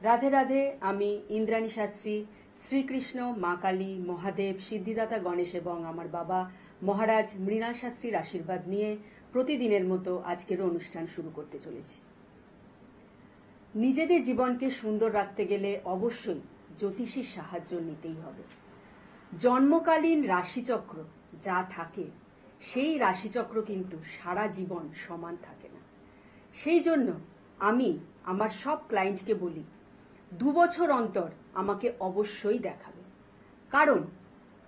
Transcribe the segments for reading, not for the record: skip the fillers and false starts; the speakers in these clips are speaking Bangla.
রাধে রাধে। আমি ইন্দ্রাণী শাস্ত্রী। শ্রীকৃষ্ণ, মা কালী, মহাদেব, সিদ্ধিদাতা গণেশ এবং আমার বাবা মহারাজ মৃণাল শাস্ত্রীর আশীর্বাদ নিয়ে প্রতিদিনের মতো আজকের অনুষ্ঠান শুরু করতে চলেছি। নিজেদের জীবনকে সুন্দর রাখতে গেলে অবশ্যই জ্যোতিষীর সাহায্য নিতেই হবে। জন্মকালীন রাশিচক্র যা থাকে সেই রাশিচক্র কিন্তু সারা জীবন সমান থাকে না। সেই জন্য আমি আমার সব ক্লায়েন্টকে বলি 2 বছর অন্তর আমাকে অবশ্যই দেখাবে, কারণ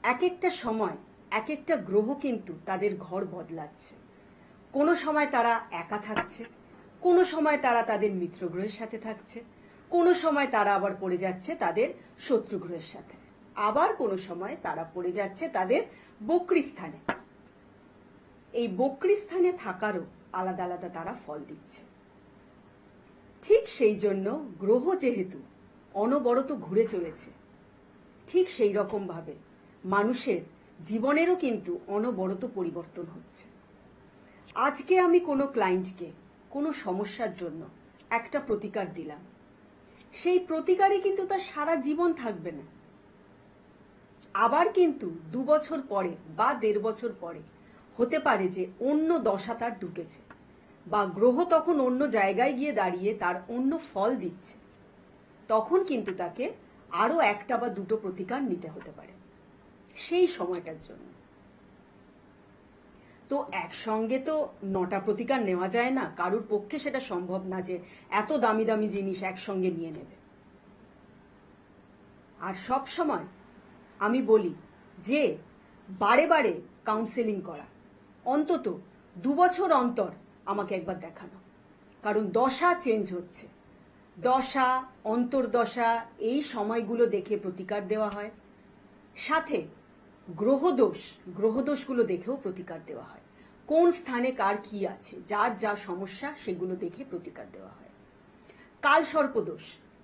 এক একটা সময় এক একটা গ্রহ কিন্তু তাদের ঘর বদলাচ্ছে। কোনো সময় তারা একা থাকছে, কোনো সময় তারা তাদের মিত্র গ্রহের সাথে থাকছে, কোনো সময় তারা আবার পড়ে যাচ্ছে তাদের শত্রু গ্রহের সাথে, আবার কোনো সময় তারা পড়ে যাচ্ছে তাদের বক্রী স্থানে। এই বক্রী স্থানে থাকারও আলাদা আলাদা তারা ফল দিচ্ছে। ঠিক সেই জন্য গ্রহ যেহেতু অনবরত ঘুরে চলেছে, ঠিক সেই রকম ভাবে মানুষের জীবনেরও কিন্তু অনবরত পরিবর্তন হচ্ছে। আজকে আমি কোনো ক্লায়েন্টকে কোনো সমস্যার জন্য একটা প্রতিকার দিলাম, সেই প্রতিকারই কিন্তু তার সারা জীবন থাকবে না। আবার কিন্তু 2 বছর পরে বা 1.5 বছর পরে হতে পারে যে অন্য দশা তার ঢুকেছে, বা গ্রহ তখন অন্য জায়গায় গিয়ে দাঁড়িয়ে তার অন্য ফল দিচ্ছে, তখন কিন্তু তাকে আরো একটা বা দুটো প্রতিকার নিতে হতে পারে সেই সময়টার জন্য। তো একসঙ্গে তো 9টা প্রতিকার নেওয়া যায় না, কারুর পক্ষে সেটা সম্ভব না যে এত দামি দামি জিনিস একসঙ্গে নিয়ে নেবে। আর সব সময় আমি বলি যে বারে বারে কাউন্সেলিং করা, অন্তত 2 বছর অন্তর আমাকে একবার দেখানো, কারণ দশা চেঞ্জ হচ্ছে। দশা, অন্তর্দশা, এই সময়গুলো দেখে প্রতিকার দেওয়া হয়, সাথে গ্রহদোষগুলো দেখেও প্রতিকার দেওয়া হয়। কোন স্থানে কার কি আছে, যার যা সমস্যা সেগুলো দেখে প্রতিকার দেওয়া হয়।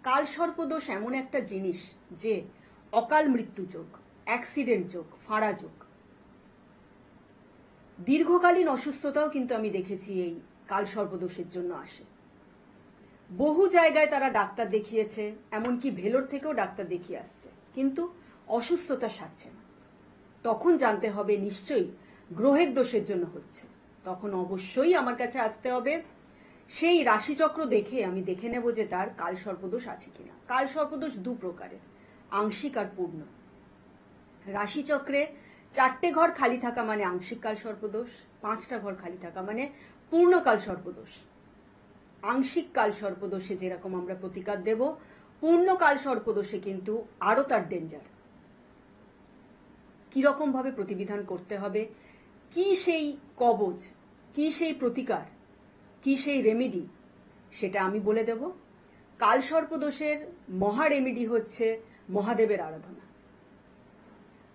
কালসর্পদোষ এমন একটা জিনিস যে অকাল মৃত্যু যোগ, অ্যাক্সিডেন্ট যোগ, ফাঁড়া যোগ। দীর্ঘকালীন অসুস্থতাও কিন্তু আমি দেখেছি এই কালসর্পদোষের জন্য আসে। বহু জায়গায় তারা ডাক্তার দেখিয়েছে, এমনকি ভেলোর থেকেও ডাক্তার দেখিয়ে আসছে, কিন্তু অসুস্থতা সারছে না। তখন জানতে হবে নিশ্চয়ই গ্রহের দোষের জন্য হচ্ছে। তখন অবশ্যই আমার কাছে আসতে হবে, সেই রাশিচক্র দেখে আমি দেখে নেব যে তার কালসর্পদোষ আছে কিনা। কালসর্পদোষ 2 প্রকারের, আংশিক আর পূর্ণ। রাশিচক্রে 4টে ঘর খালি থাকা মানে আংশিক কালসর্পদোষ, 5টা ঘর খালি থাকা মানে পূর্ণ কালসর্পদোষ। আংশিক কালসর্পদোষে যেরকম আমরা প্রতিকার দেব, পূর্ণ কালসর্পদোষে কিন্তু আরো তার ডেঞ্জার। কিরকম ভাবে প্রতিবিধান করতে হবে, কি সেই কবচ, কি সেই প্রতিকার, কি সেই রেমেডি, সেটা আমি বলে দেব। কালসর্পদোষের মহা রেমেডি হচ্ছে মহাদেবের আরাধনা।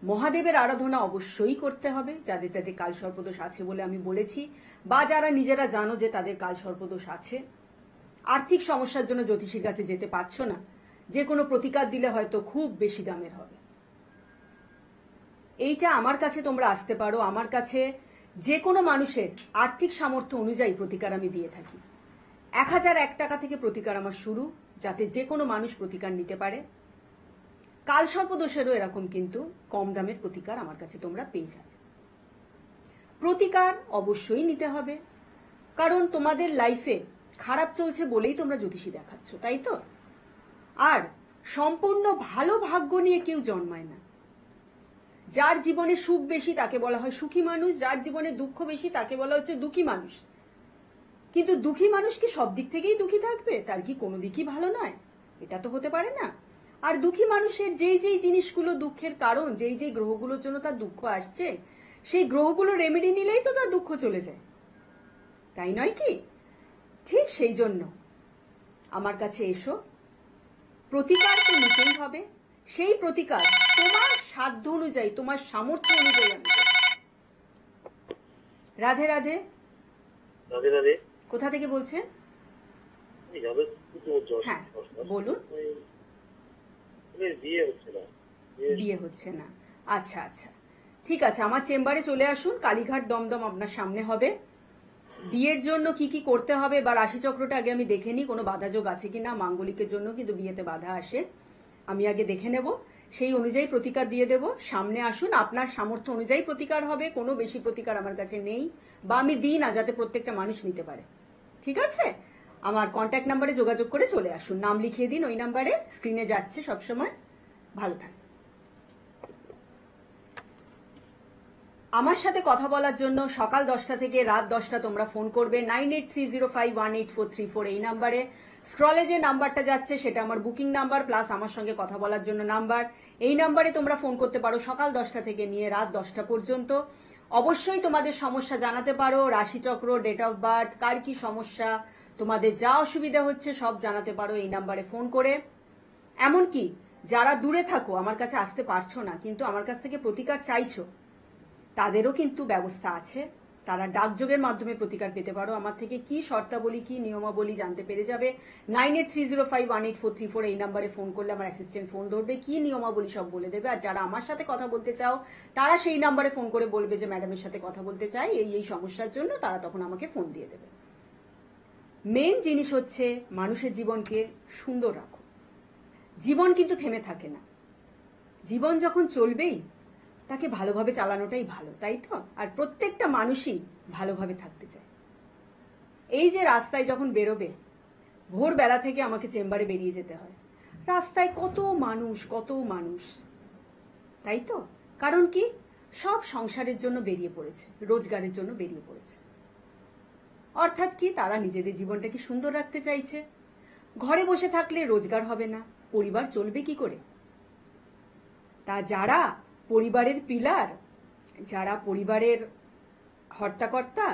মহাদেবের আরাধনা অবশ্যই করতে হবে যাদের যাদের কালসর্পদোষ আছে বলে আমি বলেছি, বা যারা নিজেরা জানো যে তাদের কালসর্পদোষ আছে। আর্থিক সমস্যার জন্য জ্যোতিষীর কাছে যেতে পারছো না, যে কোনো প্রতিকার দিলে হয়তো খুব বেশি দামের হবে, এইটা আমার কাছে তোমরা আসতে পারো। আমার কাছে যে কোনো মানুষের আর্থিক সামর্থ্য অনুযায়ী প্রতিকার আমি দিয়ে থাকি। 1001 টাকা থেকে প্রতিকার আমার শুরু, যাতে যে কোনো মানুষ প্রতিকার নিতে পারে। কালসর্পদোষেরও এরকম কিন্তু কম দামের প্রতিকার আমার কাছে তোমরা পেয়ে যাবে। প্রতিকার অবশ্যই নিতে হবে, কারণ তোমাদের লাইফে খারাপ চলছে বলেই তোমরা জ্যোতিষী দেখাচ্ছ, তাই তো? আর সম্পূর্ণ ভালো ভাগ্য নিয়ে কেউ জন্মায় না। যার জীবনে সুখ বেশি তাকে বলা হয় সুখী মানুষ, যার জীবনে দুঃখ বেশি তাকে বলা হচ্ছে দুঃখী মানুষ। কিন্তু দুঃখী মানুষ কি সব দিক থেকেই দুঃখী থাকবে? তার কি কোনো দিকই ভালো নয়? এটা তো হতে পারে না। আর দুঃখী মানুষের যেই যেই জিনিসগুলো দুঃখের কারণ, যেই যেই গ্রহগুলোর জন্য তার দুঃখ আসছে, সেই গ্রহগুলো রেমেডি নিলেই তো তার দুঃখ চলে যায়, তাই নয় কি? ঠিক সেই জন্য আমার কাছে এসো, প্রতিকার তো নিতেই হবে। সেই প্রতিকার তোমার সাধ্য অনুযায়ী, তোমার সামর্থ্য অনুযায়ী আমি দেব। রাধে রাধে। রাধে রাধে। কোথা থেকে বলছেন? হ্যাঁ বলুন। বিয়ে হচ্ছে না? আচ্ছা আচ্ছা, ঠিক আছে, আমার চেম্বারে চলে আসুন, কালীঘাট দমদম আপনার সামনে হবে। বিয়ের জন্য কি কি করতে হবে বা রাশিচক্রটা আগে আমি দেখে নিই, কোনো বাধাযোগ আছে কিনা। মাঙ্গলিকের জন্য কিন্তু বিয়েতে বাধা আসে, আমি আগে দেখে নেব, সেই অনুযায়ী প্রতিকার দিয়ে দেব। সামনে আসুন, আপনার সামর্থ্য অনুযায়ী প্রতিকার হবে, কোনো বেশি প্রতিকার আমার কাছে নেই বা আমি দিই না, যাতে প্রত্যেকটা মানুষ নিতে পারে। ঠিক আছে, আমার কন্ট্যাক্ট নাম্বারে যোগাযোগ করে চলে আসুন, নাম লিখিয়ে দিন ওই নাম্বারে, স্ক্রিনে যাচ্ছে সবসময়। ভালো থাকুন। আমার সাথে কথা বলার জন্য সকাল 10টা থেকে রাত 10টা তোমরা ফোন করবে 9830518434 এই নাম্বারে। স্ক্রলে যে নাম্বারটা যাচ্ছে সেটা আমার বুকিং নাম্বার প্লাস আমার সঙ্গে কথা বলার জন্য নাম্বার। এই নাম্বারে তোমরা ফোন করতে পারো সকাল 10টা থেকে নিয়ে রাত 10টা পর্যন্ত। অবশ্যই তোমাদের সমস্যা জানাতে পারো, রাশিচক্র, ডেট অফ বার্থ, কার কি সমস্যা, তোমাদের যা অসুবিধা হচ্ছে সব জানাতে পারো এই নাম্বারে ফোন করে। এমনকি যারা দূরে থাকো, আমার কাছে আসতে পারছো না কিন্তু আমার কাছ থেকে প্রতিকার চাইছো, তাদেরও কিন্তু ব্যবস্থা আছে। তারা ডাকযোগের মাধ্যমে প্রতিকার পেতে পারো আমার থেকে। কি শর্তাবলী, কি নিয়মাবলী জানতে পেরে যাবে 9830518434 এই নাম্বারে ফোন করলে আমার অ্যাসিস্ট্যান্ট ফোন ধরবে, কি নিয়মাবলী সব বলে দেবে। আর যারা আমার সাথে কথা বলতে চাও তারা সেই নাম্বারে ফোন করে বলবে যে ম্যাডামের সাথে কথা বলতে চাই এই এই সমস্যার জন্য, তারা তখন আমাকে ফোন দিয়ে দেবে। মেন জিনিস হচ্ছে মানুষের জীবনকে সুন্দর রাখো। জীবন কিন্তু থেমে থাকে না, জীবন যখন চলবেই তাকে ভালোভাবে চালানোটাই ভালো, তাই তো? আর প্রত্যেকটা মানুষই ভালোভাবে থাকতে চায়। এই যে রাস্তায় যখন বেরোবে, ভোরবেলা থেকে আমাকে চেম্বারে বেরিয়ে যেতে হয়, রাস্তায় কত মানুষ, তাই তো? কারণ কি, সব সংসারের জন্য বেরিয়ে পড়েছে, রোজগারের জন্য বেরিয়ে পড়েছে। অর্থাৎ কি, তারা নিজেদের জীবনটাকে সুন্দর রাখতে চাইছে। ঘরে বসে থাকলে রোজগার হবে না, পরিবার চলবে কি করে? তা যারা পরিবারের পিলার, যারা পরিবারের হর্তাকর্তা,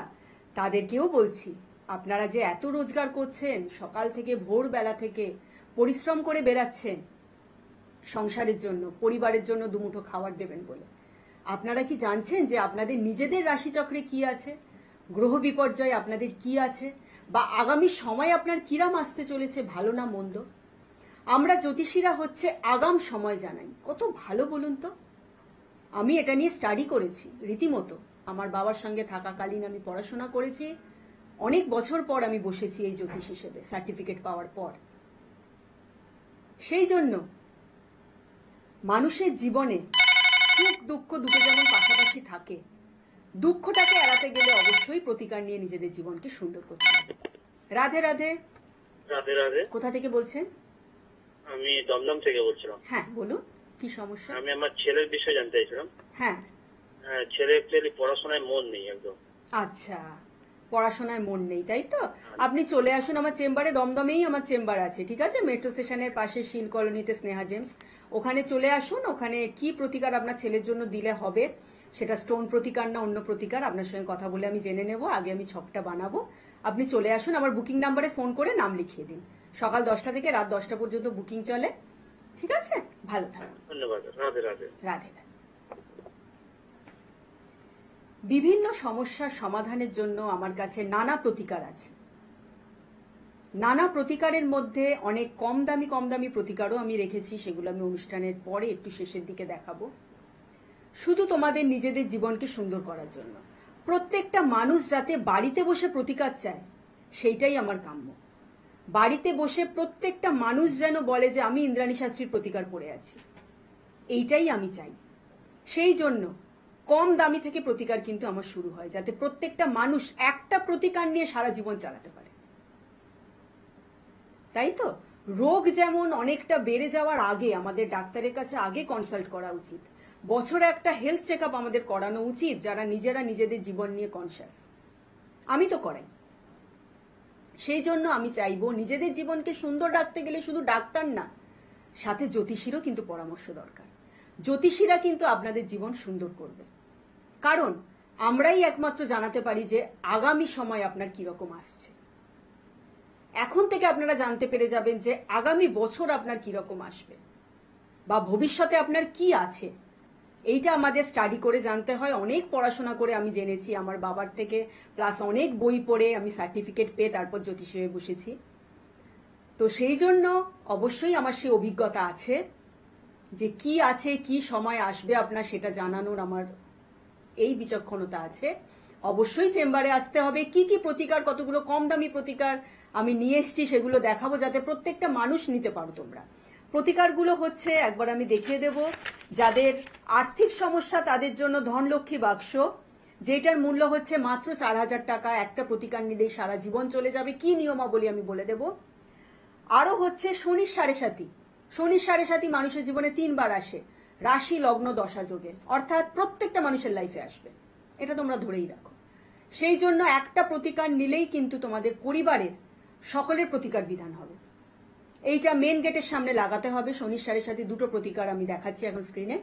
তাদেরকেও বলছি, আপনারা যে এত রোজগার করছেন, সকাল থেকে ভোরবেলা থেকে পরিশ্রম করে বেরাচ্ছেন সংসারের জন্য, পরিবারের জন্য দুমুঠো খাবার দেবেন বলে, আপনারা কি জানছেন যে আপনাদের নিজেদের রাশিচক্রে কি আছে, গ্রহ বিপর্যয় আপনাদের কি আছে, বা আগামী সময় আপনার কিরাম আসতে চলেছে, ভালো না মন্দ? আমরা জ্যোতিষীরা হচ্ছে আগাম সময় জানাই, কত ভালো বলুন তো। আমি এটা নিয়ে স্টাডি করেছি রীতিমতো, আমার বাবার সঙ্গে থাকাকালীন আমি পড়াশোনা করেছি, অনেক বছর পর আমি বসেছি এই জ্যোতিষ হিসেবে সার্টিফিকেট পাওয়ার পর। সেই জন্য মানুষের জীবনে সুখ দুঃখ দুটো যেমন পাশাপাশি থাকে, দুঃখটাকে এড়াতে গেলে অবশ্যই প্রতিকার নিয়ে নিজেদের জীবনকে সুন্দর করতে হবে। রাধে রাধে। রাধে রাধে। কোথা থেকে বলছেন? আমি দমদম থেকে বলছিলাম। হ্যাঁ বলুন, কি সমস্যা? আমি আমার ছেলের বিষয়ে জানতে চাইছিলাম। হ্যাঁ, ছেলে অ্যাকচুয়ালি পড়াশোনায় মন নেই একদম। আচ্ছা, পড়াশোনায় মন নেই, তাই তো? আপনি চলে আসুন আমার চেম্বারে, দমদমেই আমার চেম্বার আছে, ঠিক আছে? মেট্রো স্টেশনের পাশে শিল কলোনিতে স্নেহা জেমস, ওখানে চলে আসুন। ওখানে কি প্রতিকার আপনার ছেলের জন্য দিলে হবে, সেটা স্টোন প্রতিকার না অন্য প্রতিকার, আপনার সঙ্গে কথা বলে আমি জেনে নেব। আগে আমি ছকটা বানাবো, আপনি চলে আসুন। আমার বুকিং নাম্বারে ফোন করে নাম লিখিয়ে দিন। সকাল 10টা থেকে রাত 10টা পর্যন্ত বুকিং চলে, ঠিক আছে? ভালো থাকুন। ধন্যবাদ। রাধে রাধে। রাধে রাধে। বিভিন্ন সমস্যার সমাধানের জন্য আমার কাছে নানা প্রতিকার আছে। নানা প্রতিকারের মধ্যে অনেক কম দামি প্রতিকারও আমি রেখেছি, সেগুলো আমি অনুষ্ঠানের পরে একটু শেষের দিকে দেখাবো। শুধু তোমাদের নিজেদের জীবনকে সুন্দর করার জন্য, প্রত্যেকটা মানুষ যাতে বাড়িতে বসে প্রতিকার চায়, সেইটাই আমার কাম্য। বাড়িতে বসে প্রত্যেকটা মানুষ যেন বলে যে আমি ইন্দ্রাণী শাস্ত্রীর প্রতিকার পড়ে আছি, এইটাই আমি চাই। সেই জন্য কম দামি থেকে প্রতিকার কিন্তু আমার শুরু হয়, যাতে প্রত্যেকটা মানুষ একটা প্রতিকার নিয়ে সারা জীবন চালাতে পারে, তাই তো? রোগ যেমন অনেকটা বেড়ে যাওয়ার আগে আমাদের ডাক্তারের কাছে আগে কনসাল্ট করা উচিত, বছরে একটা হেলথ চেক আপ আমাদের করানো উচিত, যারা নিজেরা নিজেদের জীবন নিয়ে কনসিয়াস। আমি তো করাই। সেই জন্য আমি চাইবো নিজেদের জীবনকে সুন্দর রাখতে গেলে শুধু ডাক্তার না, সাথে জ্যোতিষীরও কিন্তু পরামর্শ দরকার। জ্যোতিষীরা কিন্তু আপনাদের জীবন সুন্দর করবে, কারণ আমরাই একমাত্র জানাতে পারি যে আগামী সময় আপনার কিরকম আসছে। এখন থেকে আপনারা জানতে পেরে যাবেন যে আগামী বছর আপনার কিরকম আসবে বা ভবিষ্যতে আপনার কি আছে। এইটা আমাদের স্টাডি করে জানতে হয়, অনেক পড়াশোনা করে আমি জেনেছি আমার বাবার থেকে, প্লাস অনেক বই পড়ে আমি সার্টিফিকেট পেয়ে তারপর জ্যোতিষী হয়ে বসেছি। তো সেই জন্য অবশ্যই আমার সেই অভিজ্ঞতা আছে যে কি আছে, কি সময় আসবে আপনার, সেটা জানানোর আমার এই বিচক্ষণতা আছে। অবশ্যই চেম্বারে আসতে হবে। কি কি প্রতিকার, কতগুলো কম দামি প্রতিকার আমি নিয়ে এসেছি সেগুলো দেখাবো, যাতে প্রত্যেকটা মানুষ নিতে পারো তোমরা। প্রতিকারগুলো হচ্ছে, একবার আমি দেখিয়ে দেব, যাদের আর্থিক সমস্যা তাদের জন্য ধনলক্ষ্মী বাক্স, যেটার মূল্য হচ্ছে মাত্র 4,000 টাকা। একটা প্রতিকার নিলেই সারা জীবন চলে যাবে। কি নিয়মাবলী আমি বলে দেব। আরো হচ্ছে শনির সাড়ে সাতি। শনির সাড়ে সাতি মানুষের জীবনে 3বার আসে, রাশি লগ্ন দশা যোগে, অর্থাৎ প্রত্যেকটা মানুষের লাইফে আসবে, এটা তোমরা ধরেই রাখো। সেই জন্য একটা প্রতিকার নিলেই কিন্তু তোমাদের পরিবারের সকলের প্রতিকার বিধান হবে। এইটা মেন গেটের সামনে লাগাতে হবে। শনির সাড়ে সাতি 2টো প্রতিকার আমি দেখাচ্ছি এখন স্ক্রিনে।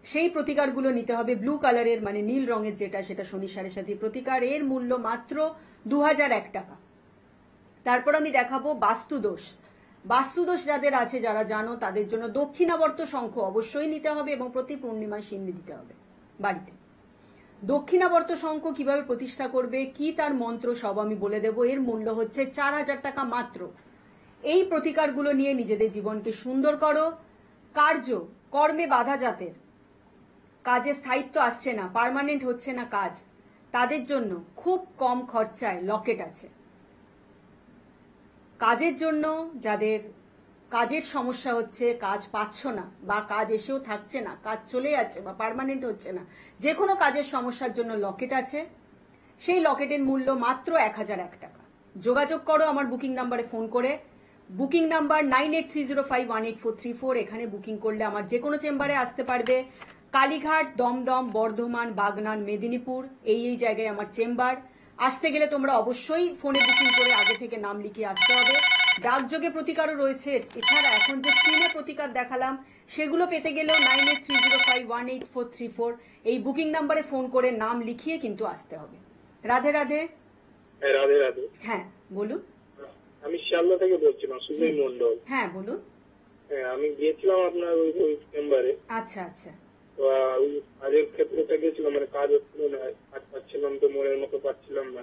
সেই প্রতিকারগুলো নিতে হবে। ব্লু কালারের মানে নীল রঙের যেটা, সেটা শনির সাড়ে সাতি প্রতিকার। এর মূল্য মাত্র 2001 টাকা। তারপর আমি দেখাবো বাস্তুদোষ। বাস্তুদোষ যাদের আছে, যারা জানো, তাদের জন্য দক্ষিণাবর্ত শঙ্খ অবশ্যই নিতে হবে এবং প্রতি পূর্ণিমায় সিন্নি দিতে হবে বাড়িতে। দক্ষিণাবর্ত শঙ্খ কিভাবে প্রতিষ্ঠা করবে, কি তার মন্ত্র, সব আমি বলে দেব। এর মূল্য হচ্ছে 4,000 টাকা মাত্র। এই প্রতিকারগুলো নিয়ে নিজেদের জীবনকে সুন্দর করো। কর্মে বাধা, যাদের কাজে স্থায়িত্ব আসছে না, পার্মানেন্ট হচ্ছে না কাজ, তাদের জন্য খুব কম খরচায় লকেট আছে। কাজের জন্য যাদের কাজের সমস্যা হচ্ছে, কাজ পাচ্ছ না বা কাজ এসেও থাকছে না, কাজ চলে যাচ্ছে বা পার্মানেন্ট হচ্ছে না, যে কোনো কাজের সমস্যার জন্য লকেট আছে। সেই লকেটের মূল্য মাত্র 1,001 টাকা। যোগাযোগ করো আমার বুকিং নাম্বারে ফোন করে। Booking number 9830518434। এখানে বুকিং করলে আমার যে কোনো চেম্বারে আসতে পারবে। কালীঘাট, দমদম, বর্ধমান, বাগনান, মেদিনীপুর, এই জায়গায় আমার চেম্বার। আসতে গেলে তোমরা অবশ্যই ফোনে বুকিং করে আগে থেকে নাম লিখিয়ে আসতে হবে। ডাকযোগে প্রতিকারও রয়েছে। এছাড়া এখন যে স্ক্রিনে প্রতিকার দেখালাম, সেগুলো পেতে গেলেও 9830518434 এই বুকিং নাম্বারে ফোন করে নাম লিখিয়ে কিন্তু আসতে হবে। রাধে রাধে। রাধে রাধে। হ্যাঁ বলুন। আমি শিয়ালদা থেকে বলছিলাম, সুজয় মন্ডল। হ্যাঁ বলুন। হ্যাঁ, আমি গিয়েছিলাম আপনার ওই চেম্বারে। আচ্ছা আচ্ছা। তো ওই কাজের ক্ষেত্রে গেছিলাম, মানে কাজ হচ্ছিল না, কাজ পাচ্ছিলাম তো, মনের মতো পাচ্ছিলাম না।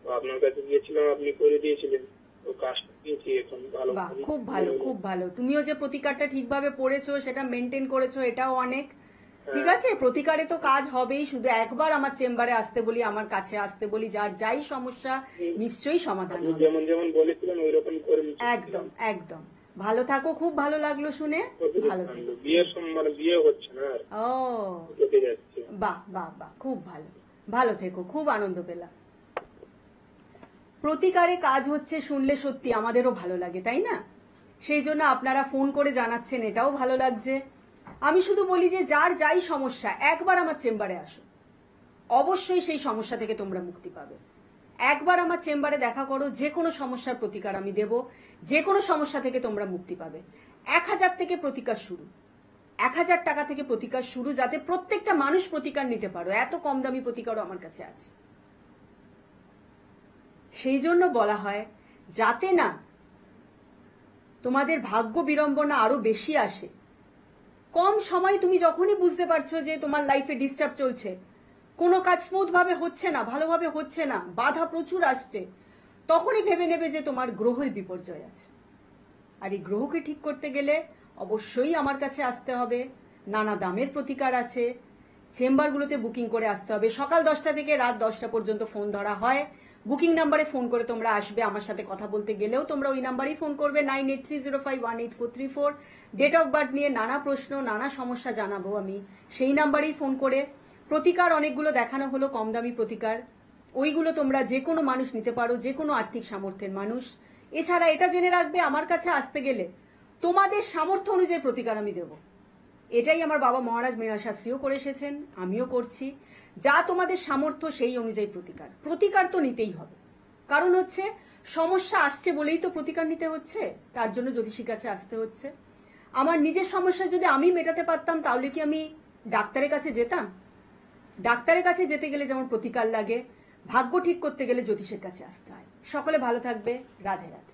তো আপনার কাছে গিয়েছিলাম, আপনি করে দিয়েছিলেন, তো কাজটা পেয়েছি এখন। ভালো, বাহ, খুব ভালো খুব ভালো। তুমিও যে প্রতিকারটা ঠিকভাবে পড়েছো, সেটা মেনটেন করেছো, এটাও অনেক। ঠিক আছে, প্রতিকারে তো কাজ হবেই। শুধু একবার আমার চেম্বারে আসতে বলি, আমার কাছে আসতে বলি, যার যাই সমস্যা নিশ্চয়ই সমাধান হবে। যেমন যেমন বলেছিলেন ওই রকম করে। একদম একদম। ভালো থাকো, খুব ভালো লাগলো শুনে। ভালো থেকো। বিয়ে হচ্ছে না, ও হতে যাচ্ছে। বাহ বাহ বাহ, খুব ভালো। ভালো থেকো, খুব আনন্দ পেলাম। প্রতিকারে কাজ হচ্ছে শুনলে সত্যি আমাদেরও ভালো লাগে, তাই না? সেই জন্য আপনারা ফোন করে জানাচ্ছেন, এটাও ভালো লাগছে। আমি শুধু বলি যে যার যাই সমস্যা, একবার আমার চেম্বারে আসো, অবশ্যই সেই সমস্যা থেকে তোমরা মুক্তি পাবে। একবার আমার চেম্বারে দেখা করো, যে কোনো সমস্যার প্রতিকার আমি দেব, যে কোনো সমস্যা থেকে তোমরা মুক্তি পাবে। 1,000 থেকে প্রতিকার শুরু, 1,000 টাকা থেকে প্রতিকার শুরু, যাতে প্রত্যেকটা মানুষ প্রতিকার নিতে পারো। এত কম দামি প্রতিকারও আমার কাছে আছে। সেই জন্য বলা হয়, যাতে না তোমাদের ভাগ্য বিড়ম্বনা আরো বেশি আসে, কম সময় তুমি যখনই বুঝতে পারছো যে তোমার লাইফে ডিস্টার্ব চলছে, কোনো কাজ স্মুথ ভাবে হচ্ছে না, ভালোভাবে হচ্ছে না, বাধা প্রচুর আসছে, তখনই ভেবে নেবে যে তোমার গ্রহের বিপর্যয় আছে। আর এই গ্রহকে ঠিক করতে গেলে অবশ্যই আমার কাছে আসতে হবে। নানা দামের প্রতিকার আছে। চেম্বারগুলোতে বুকিং করে আসতে হবে। সকাল 10টা থেকে রাত 10টা পর্যন্ত ফোন ধরা হয়। বুকিং নাম্বারে ফোন করে তোমরা আসবে। আমার সাথে কথা বলতে গেলেও তোমরা ওই নাম্বারেই ফোন করবে, 9830518434। ডেট অফ বার্থ নিয়ে নানা প্রশ্ন, নানা সমস্যা জানাবো আমি, সেই নাম্বারেই ফোন করে। প্রতিকার অনেকগুলো দেখানো হলো, কম দামি প্রতিকার, ওইগুলো তোমরা যে কোনো মানুষ নিতে পারো, যে কোনো আর্থিক সামর্থ্যের মানুষ। এছাড়া এটা জেনে রাখবে, আমার কাছে আসতে গেলে তোমাদের সামর্থ্য অনুযায়ী প্রতিকার আমি দেব। এটাই আমার বাবা মহারাজ মীরা শাস্ত্রীও করে এসেছেন, আমিও করছি। যা তোমাদের সামর্থ্য সেই অনুযায়ী প্রতিকার। প্রতিকার তো নিতেই হবে, কারণ হচ্ছে সমস্যা আসছে বলেই তো প্রতিকার নিতে হচ্ছে, তার জন্য জ্যোতিষীর কাছে আসতে হচ্ছে। আমার নিজের সমস্যা যদি আমি মেটাতে পারতাম, তাহলে কি আমি ডাক্তারের কাছে যেতাম? ডাক্তারের কাছে যেতে গেলে যেমন প্রতিকার লাগে, ভাগ্য ঠিক করতে গেলে জ্যোতিষের কাছে আসতে হয়। সকলে ভালো থাকবে। রাধে রাধে।